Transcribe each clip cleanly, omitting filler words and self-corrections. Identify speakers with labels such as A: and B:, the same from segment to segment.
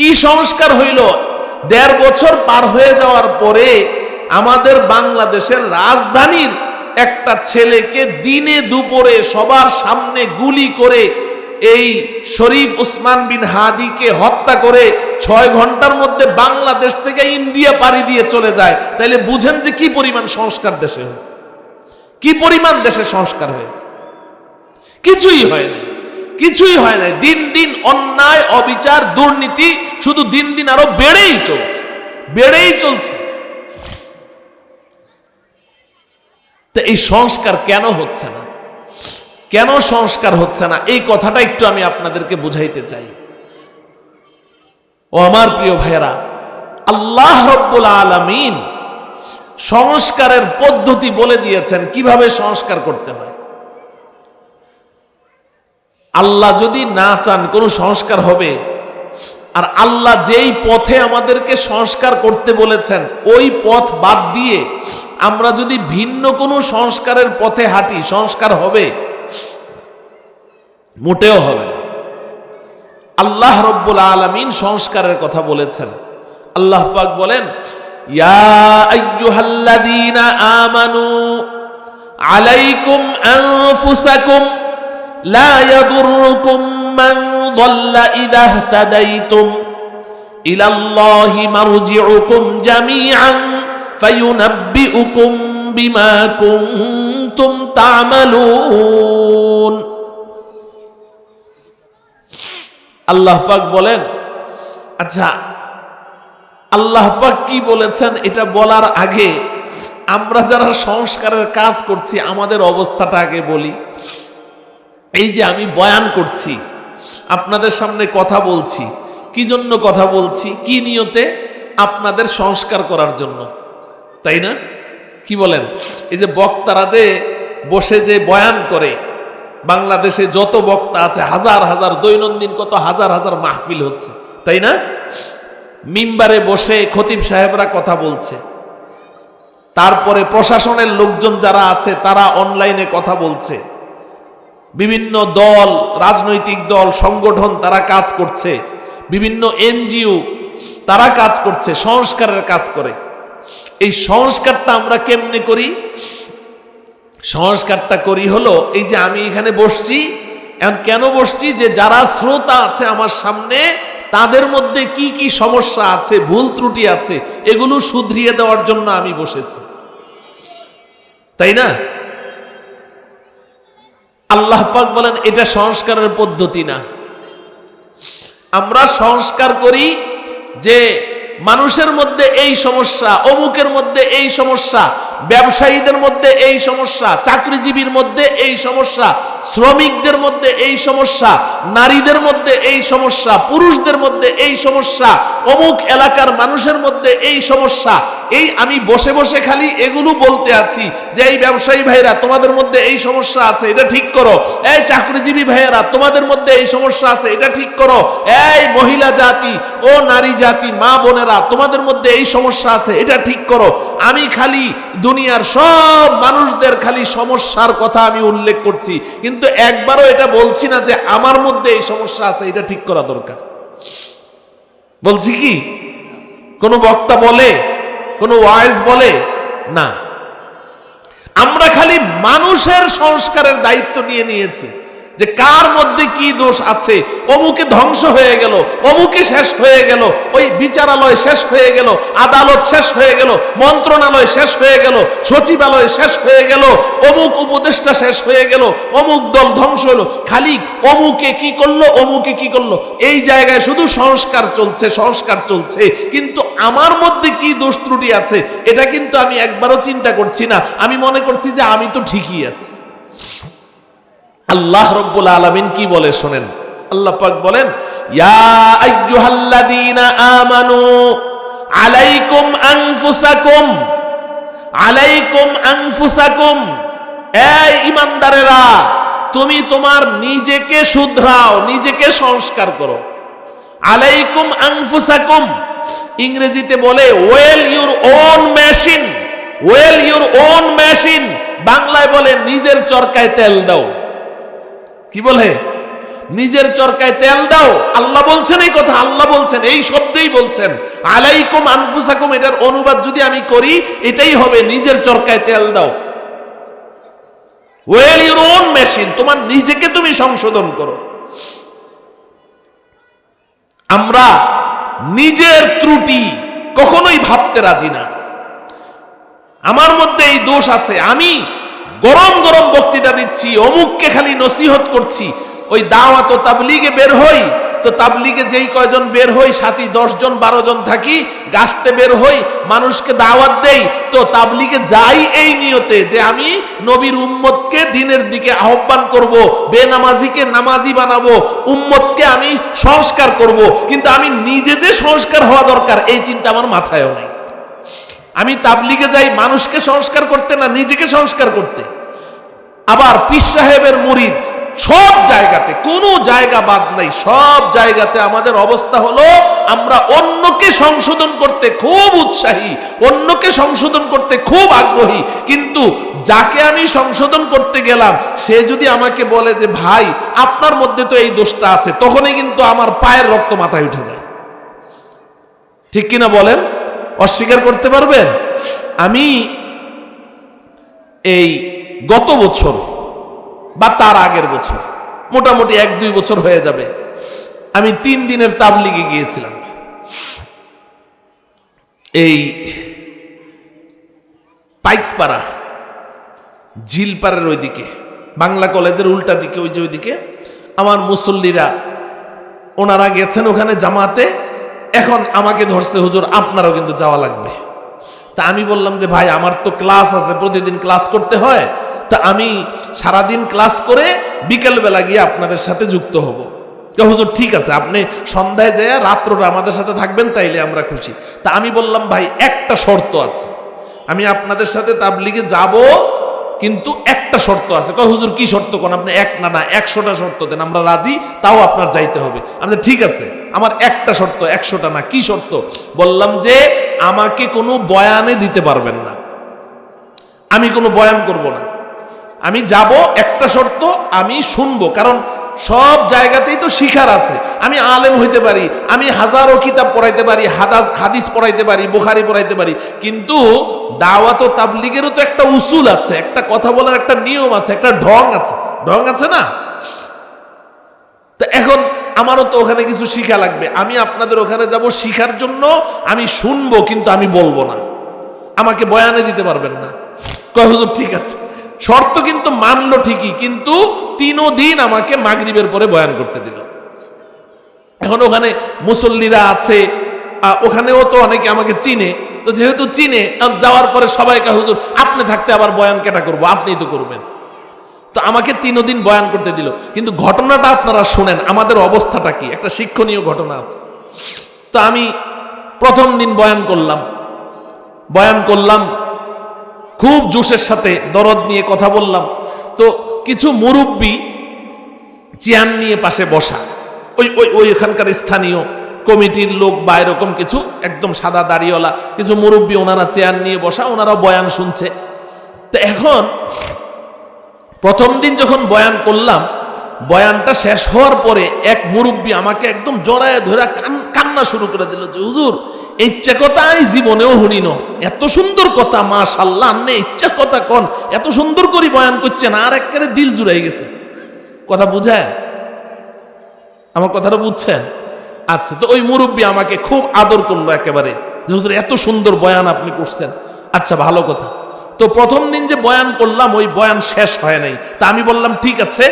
A: কি সংস্কার হইল? ১.৫ বছর পার হয়ে যাওয়ার পরে আমাদের বাংলাদেশের রাজধানীর একটা ছেলেকে দিনে দুপুরে সবার সামনে গুলি করে এই শরীফ ওসমান বিন হাদিকে হত্যা করে ৬ ঘন্টার মধ্যে বাংলাদেশ থেকে ইন্ডিয়া পাড়ি দিয়ে চলে যায়। তাইলে বুঝেন যে কি পরিমাণ সংস্কার দেশে হয়েছে, কি পরিমাণ দেশে সংস্কার হয়েছে। কিছুই হয় নাই, কিছুই হয় নাই। দিন দিন অন্যায়, অবিচার, দুর্নীতি শুধু দিন দিন আরো বেড়েই চলছে, বেড়েই চলছে। তো এই সংস্কার কেন হচ্ছে না? কেন সংস্কার হচ্ছে না? এই কথাটা একটু আমি আপনাদেরকে বুঝাইতে চাই। ও আমার প্রিয় ভাইয়েরা, আল্লাহ রাব্বুল আলামিন সংস্কারের পদ্ধতি বলে দিয়েছেন কিভাবে সংস্কার করতে হয়। আল্লাহ যদি না চান কোনো সংস্কার হবে, আর আল্লাহ যেই পথে আমাদেরকে সংস্কার করতে বলেছেন ওই পথ বাদ দিয়ে আমরা যদি ভিন্ন কোনো সংস্কারের পথে হাঁটি, সংস্কার হবে? মোটেও হবে না। আল্লাহ রাব্বুল আলামিন সংস্কারের কথা বলেছেন। আল্লাহ পাক বলেন, ইয়া আইয়ুহাল্লাযীনা আমানু আলাইকুম আনফুসাকুম লা ইয়াদুররুকুম মান দাল্লা ইযা ইহতাদাইতুম ইলাল্লাহি মারজিউকুম জামিআন ফায়ুনাব্বিউকুম বিমা কুনতুম তা'মালুন। আল্লাহ পাক বলেন, আচ্ছা আল্লাহ পাক কি বলেছেন এটা বলার আগে আমরা যারা সংস্কারের কাজ করছি আমাদের অবস্থাটা আগে বলি। এই যে আমি বয়ান করছি, আপনাদের সামনে কথা বলছি, কি জন্য কথা বলছি? কি নিয়তে? আপনাদের সংস্কার করার জন্য, তাই না? কি বলেন? এই যে বক্তারা যে বসে যে বয়ান করে, বাংলাদেশে যত বক্তা আছে হাজার হাজার, দৈনন্দিন কত হাজার হাজার মাহফিল হচ্ছে, তাই না? মিম্বারে বসে খতিব সাহেবরা কথা বলছে, তারপরে প্রশাসনের লোকজন যারা আছে তারা অনলাইনে কথা বলছে, বিভিন্ন দল, রাজনৈতিক দল, সংগঠন তারা কাজ করছে, বিভিন্ন এনজিও তারা কাজ করছে, সংস্কারের কাজ করে। এই সংস্কারটা আমরা কেমনে করি? সংস্কারটা করি হলো এই যে আমি এখানে বসছি, এখন কেন বসছি? যে যারা শ্রোতা আছে আমার সামনে তাদের মধ্যে কি কি সমস্যা আছে, ভুল ত্রুটি আছে, এগুলো শুধরিয়ে দেওয়ার জন্য আমি বসেছি, তাই না? আল্লাহ পাক বলেন এটা সংস্কারের পদ্ধতি না। আমরা সংস্কার করি যে মানুষের মধ্যে এই সমস্যা, অমুকের মধ্যে এই সমস্যা, ব্যবসায়ীদের মধ্যে এই সমস্যা, চাকরিজীবীর মধ্যে এই সমস্যা, শ্রমিকদের মধ্যে এই সমস্যা, নারীদের মধ্যে এই সমস্যা, পুরুষদের মধ্যে এই সমস্যা, অমুক এলাকার মানুষের মধ্যে এই সমস্যা। এই আমি বসে বসে খালি এগুলো বলতে আছি যে এই ব্যবসায়ী ভাইরা তোমাদের মধ্যে এই সমস্যা আছে, এটা ঠিক করো। এই চাকরিজীবী ভাইয়েরা তোমাদের মধ্যে এই সমস্যা আছে, এটা ঠিক করো। এই মহিলা জাতি ও নারী জাতি, মা বোনেরা তোমাদের মধ্যে এই সমস্যা আছে, এটা ঠিক করো। আমি খালি দুনিয়ার সব মানুষদের খালি সমস্যার কথা আমি উল্লেখ করছি, কিন্তু একবারও এটা বলছি না যে আমার মধ্যে এই সমস্যা আছে, এটা ঠিক করা দরকার। বলছি কি? কোন বক্তা বলে, কোন ওয়াইজ বলে না। আমরা খালি মানুষের সংস্কারের দায়িত্ব নিয়ে নিয়েছি যে কার মধ্যে কি দোষ আছে। অমুকে ধ্বংস হয়ে গেল, অমুকে শেষ হয়ে গেল, ওই বিচারালয় শেষ হয়ে গেল, আদালত শেষ হয়ে গেল, মন্ত্রণালয় শেষ হয়ে গেল, সচিবালয় শেষ হয়ে গেল, অমুক উপদেষ্টা শেষ হয়ে গেল, অমুক দল ধ্বংস হলো। খালি অমুকে কি করলো, অমুকে কি করলো, এই জায়গায় শুধু সংস্কার চলছে, সংস্কার চলছে। কিন্তু আমার মধ্যে কি দোষ ত্রুটি আছে এটা কিন্তু আমি একবারও চিন্তা করছি না। আমি মনে করছি যে আমি তো ঠিকই আছি। আল্লাহ রাব্বুল আলামিন কি বলে শোনেন। আল্লাহ পাক বলেন, ইয়া আইয়ুহাল্লাযীনা আমানু আলাইকুম আনফুসাকুম, আলাইকুম আনফুসাকুম, এই ঈমানদারেরা তুমি তোমার নিজেকে শুধরাও, নিজেকে সংস্কার করো। আলাইকুম আনফুসাকুম ইংরেজিতে বলে well your own machine, well your own machine, বাংলায় বলে নিজের চরকায় তেল দাও। কি বলে? নিজের চরকায় তেল দাও। আল্লাহ বলছেন এই কথা, আল্লাহ বলছেন, এই শব্দেই বলছেন, আলাইকুম আনফুসাকুম। এটার অনুবাদ যদি আমি করি এটাই হবে, নিজের চরকায় তেল দাও। ওয়েল ইউর ওন মেশিন, তোমার নিজেকে তুমি সংশোধন করো। আমরা নিজের ত্রুটি কখনোই ভাবতে রাজি না। আমার মধ্যে এই দোষ আছে, আমি গরম গরম বক্তৃতা দিচ্ছি, অমুককে খালি নসিহত করছি। ওই দাওয়াত ও তাবলীগে বের হই, তো তাবলীগে যেই কয়জন বের হই, সাথী 10 জন 12 জন থাকি, গাছতে বের হই, মানুষকে দাওয়াত দেই। তো তাবলীগে যাই এই নিয়তে যে আমি নবীর উম্মতকে দিনের দিকে আহ্বান করব, বেনামাজিকে নামাজি বানাবো, উম্মতকে আমি সংস্কার করব। কিন্তু আমি নিজে যে সংস্কার হওয়া দরকার এই চিন্তা আমার মাথায়ও নেই। আমি তাবলীগে যাই মানুষকে সংস্কার করতে না, নিজেকে সংস্কার করতে। আবার পীর সাহেবের মুরিদ সব জায়গাতে, কোনো জায়গা বাদ নাই, সব জায়গাতে আমাদের অবস্থা হলো আমরা অন্যকে সংশোধন করতে খুব উৎসাহী, অন্যকে সংশোধন করতে খুব আগ্রহী। কিন্তু যাকে আমি সংশোধন করতে গেলাম সে যদি আমাকে বলে যে ভাই আপনার মধ্যে তো এই দোষটা আছে, তখনই কিন্তু আমার পায়ের রক্ত মাথায় উঠে যায়। ঠিক কিনা বলেন? অস্বীকার করতে পারবেন? আমি এই গত বছর বা তার আগের বছর, মোটামুটি 1-2 বছর হয়ে যাবে, আমি 3 দিনের তাবলীগে গিয়েছিলাম। এই পাইকপাড়া ঝিলপাড়ের ওইদিকে, বাংলা কলেজের উল্টা দিকে, ওই যে ওইদিকে আমার মুসল্লিরা ওনারা গেছেন ওখানে জামাতে। এখন আমাকে ধরছে, হুজুর আপনারও কিন্তু যাওয়া লাগবে। তা আমি বললাম যে ভাই আমার তো ক্লাস আছে, প্রতিদিন ক্লাস করতে হয়, তা আমি সারাদিন ক্লাস করে বিকেলবেলা গিয়ে আপনাদের সাথে যুক্ত হব। হুজুর ঠিক আছে, আপনি সন্ধ্যায় যায় রাত্রটা আমাদের সাথে থাকবেন, তাইলে আমরা খুশি। তা আমি বললাম ভাই একটা শর্ত আছে, আমি আপনাদের সাথে তাবলীগে যাব, কিন্তু একটা শর্ত আছে। কয় হুজুর কি শর্ত? কোন আপনি এক না 100টা শর্ত দেন, আমরা রাজি, তাও আপনার যাইতে হবে। আমি ঠিক আছে, আমার একটা শর্ত, 100টা না। কি শর্ত? বললাম যে আমাকে কোনো বয়ানে দিতে পারবেন না, আমি কোনো বয়ান করব না, আমি যাব, একটা শর্ত আমি শুনবো। কারণ সব জায়গাতেই তো শিখার আছে, আমি আলেম হইতে পারি, আমি হাজারো কিতাব পড়াইতে পারি, হাদিস পড়াইতে পারি, বুখারী পড়াইতে পারি, কিন্তু দাওয়াত ও তাবলীগেরও তো একটা উসুল আছে, একটা কথা বলার একটা নিয়ম আছে, একটা ঢং আছে, ঢং আছে না? তো এখন আমারও তো ওখানে কিছু শিখা লাগবে, আমি আপনাদের ওখানে যাব শিখার জন্য, আমি শুনবো কিন্তু আমি বলবো না, আমাকে বয়ানে দিতে পারবেন না। কয় হুজুর ঠিক আছে। শর্ত কিন্তু মানলো ঠিকই, কিন্তু 3 দিন আমাকে মাগরিবের পরে বয়ান করতে দিল। এখন ওখানে মুসল্লিরা আছে, ওখানেও তো অনেকে আমাকে চিনে, তো যেহেতু চিনে, যাওয়ার পরে সবাইকে হুজুর আপনি থাকতে আবার বয়ান কেটা করবো, আপনিই তো করবেন। তো আমাকে 3 দিন বয়ান করতে দিল। কিন্তু ঘটনাটা আপনারা শুনেন, আমাদের অবস্থাটা কি, একটা শিক্ষণীয় ঘটনা আছে। তো আমি প্রথম দিন বয়ান করলাম, খুব জোশের সাথে দরদ নিয়ে কথা বললাম। তো কিছু মুরব্বী চেয়ার নিয়ে পাশে বসা, ওই এখানকার স্থানীয় কমিটির লোক বা এরকম কিছু একদম সাদা দাড়িওয়ালা কিছু মুরব্বী, ওনারা চেয়ার নিয়ে বসা, ওনারা বয়ান শুনছে। তো এখন প্রথম দিন যখন বয়ান করলাম, বয়ানটা শেষ হওয়ার পরে এক মুরব্বী আমাকে একদম জড়ায় ধরে কান্না শুরু করে দিল যে হুজুর ইচ্ছা কথা আমি জীবনেও শুনিন, এত সুন্দর কথা, মাশাআল্লাহ, আপনি ইচ্ছা কথা কন, এত সুন্দর করে বয়ান করছেন, আর একেবারে দিল জুড়াই গেছে। কথা বুঝেন? আমার কথাটা বুঝছেন? আচ্ছা, তো ওই মুরব্বী আমাকে খুব আদর করলো একেবারে, যে হুজুর এত সুন্দর বয়ান আপনি করছেন। আচ্ছা, ভালো কথা। তো প্রথম দিন যে বয়ান করলাম, ওই বয়ান শেষ হয় নাই। তা আমি বললাম ঠিক আছে,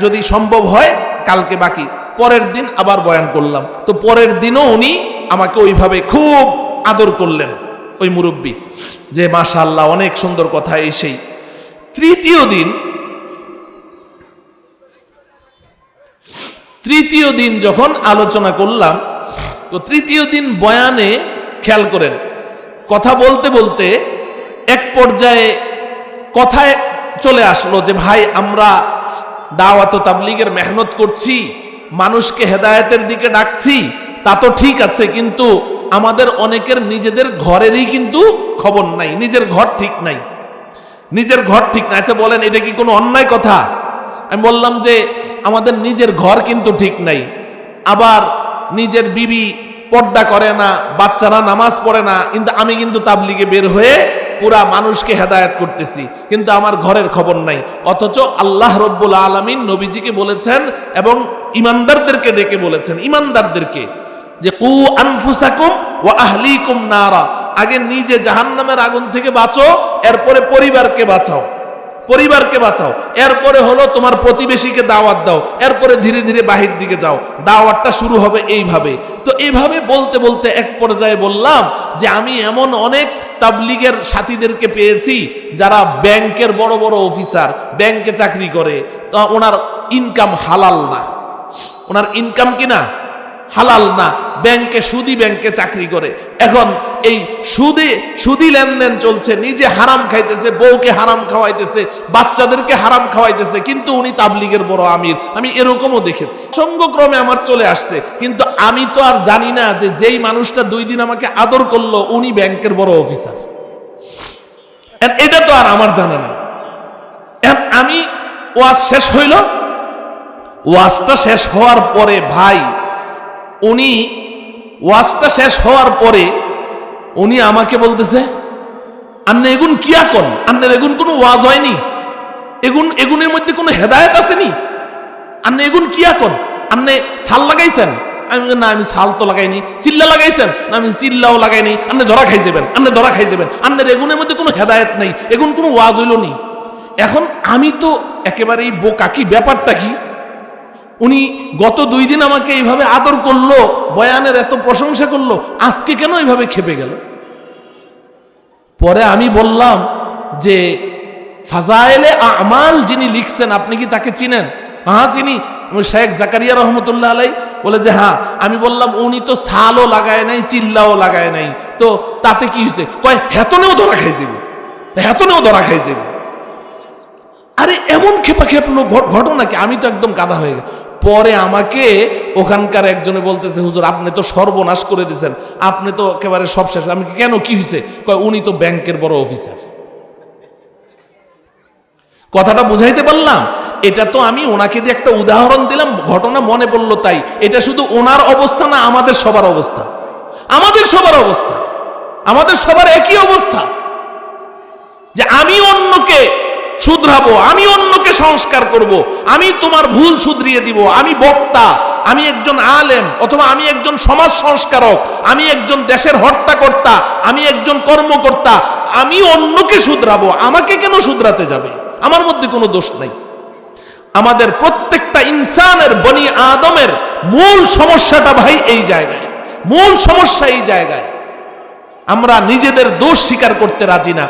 A: যদি সম্ভব হয় কালকে বাকি। পরের দিন আবার বয়ান করলাম। তো পরের দিনও উনি আমাকে ওইভাবে খুব আদর করলেন, ওই মুরব্বী, যে মাশাআল্লাহ অনেক সুন্দর কথা। এই সেই তৃতীয় দিন যখন আলোচনা করলাম, তো তৃতীয় দিন বয়ানে খেয়াল করেন, কথা বলতে বলতে এক পর্যায়ে কথায় চলে আসলো যে ভাই আমরা দাওয়াত ও তাবলীগের মেহনত করছি, মানুষকে হেদায়েতের দিকে ডাকছি, তা তো ঠিক আছে, কিন্তু আমাদের অনেকের নিজেদের ঘরেরই কিন্তু খবর নাই, নিজের ঘর ঠিক নাই। আচ্ছা বলেন, এটা কি কোনো অন্যায় কথা? আমি বললাম যে আমাদের নিজের ঘর কিন্তু ঠিক নাই, আবার নিজের বিবি পর্দা করে না, বাচ্চারা নামাজ পড়ে না, কিন্তু আমি কিন্তু তাবলিগে বের হয়ে পুরা মানুষকে হেদায়েত করতেছি, কিন্তু আমার ঘরের খবর নাই। অথচ আল্লাহ রব্বুল আলামিন নবীজিকে বলেছেন এবং ইমানদারদেরকে ডেকে বলেছেন, ইমানদারদেরকে যে কু আনফুসাকুম ওয়া আহলিকুম নারা, আগে নিজে জাহান্নামের আগুন থেকে বাঁচো, এরপরে পরিবারকে বাঁচাও, পরিবারকে বাঁচাও, এরপরে হলো তোমার প্রতিবেশীকে দাওয়াত দাও, এরপরে ধীরে ধীরে বাহির দিকে যাও। দাওয়াতটা শুরু হবে এইভাবে। তো এইভাবে বলতে বলতে এক পর্যায়ে বললাম যে আমি এমন অনেক তাবলিগের সাথীদেরকে পেয়েছি যারা ব্যাংকের বড় বড় অফিসার, ব্যাংকে চাকরি করে, তো ওনার ইনকাম হালাল না, ওনার ইনকাম কিনা হালাল না, ব্যাংকে সুদি ব্যাংকে চাকরি করে। এখন এই সুদি লেনদেন চলছে, নিজে হারাম খাইতেছে, বউকে হারাম খাওয়াইতেছে, বাচ্চাদেরকে হারাম খাওয়াইতেছে, কিন্তু উনি তাবলিগের বড় আমির। আমি এরকমও দেখেছি, সঙ্গক্রমে আমার চলে আসছে, কিন্তু আমি তো আর জানি না যে যেই মানুষটা 2 দিন আমাকে আদর করলো উনি ব্যাংকের বড় অফিসার। এটা তো আর আমার জানা নেই। আমি ওয়াজ শেষ হইল, ওয়াজটা শেষ হওয়ার পরে ভাই উনি ওয়াজটা শেষ হওয়ার পরে উনি আমাকে বলতেছে, আন্নে এগুন কিয়া কোন, আন্নের এগুন কোনো ওয়াজ হয়নি, এগুনের মধ্যে কোনো হেদায়েত আসেনি, আন্নে এগুন কিয়া কোন, আন্নে সাল লাগাইছেন? আমি না, আমি সাল তো লাগাইনি। চিল্লা লাগাইছেন? না, আমি চিল্লাও লাগাইনি। আন্নে ধরা খাই যাবেন, আন্নে ধরা খাই যাবেন, আন্নের এগুনের মধ্যে কোনো হেদায়েত নাই, এগুন কোনো ওয়াজ হইল নি। এখন আমি তো একেবারেই বোকা, কি ব্যাপারটা কি? উনি গত 2 দিন আমাকে এইভাবে আদর করলো, বয়ানের এত প্রশংসা করলো, আজকে কেন এইভাবে খেপে গেল? পরে আমি বললাম যে ফাজাইলে আমাল যিনি লিখছেন আপনি কি তাকে চিনেন? হ্যাঁ চিনি, শেখ জাকারিয়া রহমতুল্লাহ আলাই। বলে যে হ্যাঁ। আমি বললাম উনি তো সালও লাগায় নাই, চিল্লাও লাগায় নাই, তো তাতে কি হয়েছে? কয় হেতনেও ধরা খাই যাবে, হেতনেও ধরা খাই যাবে। আরে এমন খেপা খেপলো ঘটনা কি? আমি তো একদম কাদা হয়ে গেল। পরে আমাকে ওখানকার একজনে বলতেছে, হুজুর আপনি তো সর্বনাশ করে দিয়েছেন, আপনি তো একেবারে সব শেষ। আমি কেন, কি হয়েছে? কয় উনি তো ব্যাংকের বড় অফিসার। কথাটা বুঝাইতে পারলাম? এটা তো আমি ওনাকে দিয়ে একটা উদাহরণ দিলাম, ঘটনা মনে পড়লো তাই। এটা শুধু ওনার অবস্থা না, আমাদের সবার অবস্থা, আমাদের সবার অবস্থা, আমাদের সবার একই অবস্থা, যে আমি অন্যকে শুধরাবো, আমি অন্যকে সংস্কার করব, আমি তোমার ভুল শুধরিয়ে দিব, আমি বক্তা, আমি একজন আলেম, অথবা আমি একজন সমাজ সংস্কারক, আমি একজন দেশের হর্তাকর্তা, আমি একজন কর্মকর্তা, আমি অন্যকে শুধরাবো, আমাকে কেন শুধরাতে যাবে? আমার মধ্যে কোনো দোষ নাই। আমাদের প্রত্যেকটা ইনসানের, বনি আদমের মূল সমস্যাটা ভাই এই জায়গায়, মূল সমস্যা এই জায়গায়। আমরা নিজেদের দোষ স্বীকার করতে রাজি না।